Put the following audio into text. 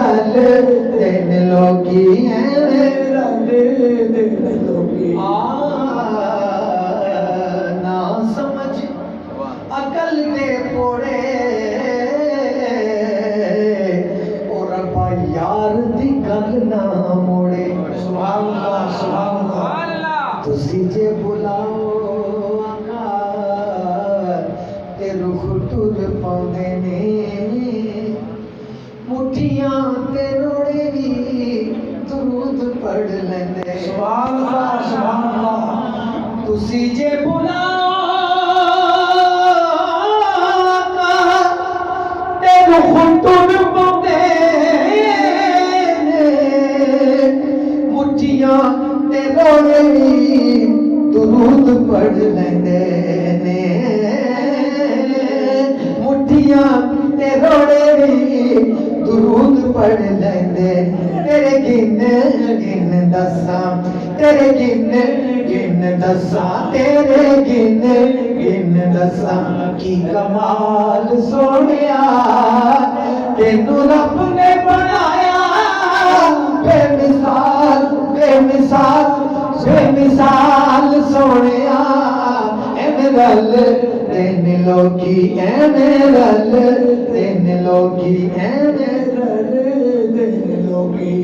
रल दिन लोगी एवें रल दिन लोगी ना समझ अकल दे पोड़े ओ रब्बा यार दी गल ना मोड़े सुभान अल्लाह तुसी जे बुलाओ ते रुख टुर पाउंदे ने मुठियां ते रोड़े भी दुरूद पढ़ लेंदे सुभान अल्लाह तुसी जे बुलाओ ते रुख टुर पाउंदे ने मुठियां ते रोड़े भी दुरूद पढ़ लेंदे ने मुठियां ते रोड़े भी दुरूद पढ़ लेंदे तेरे गिन गिन दसा तेरे गिन गिन दसा तेरे गिन गिन दसा की कमाल सोनिया तेनू रब ने बनाया बेमिसाल बेमिसाल बेमिसाल सोनिया एवें रल दिन लोगी एवें रल दिन लोगी एवें रल दिन लोगी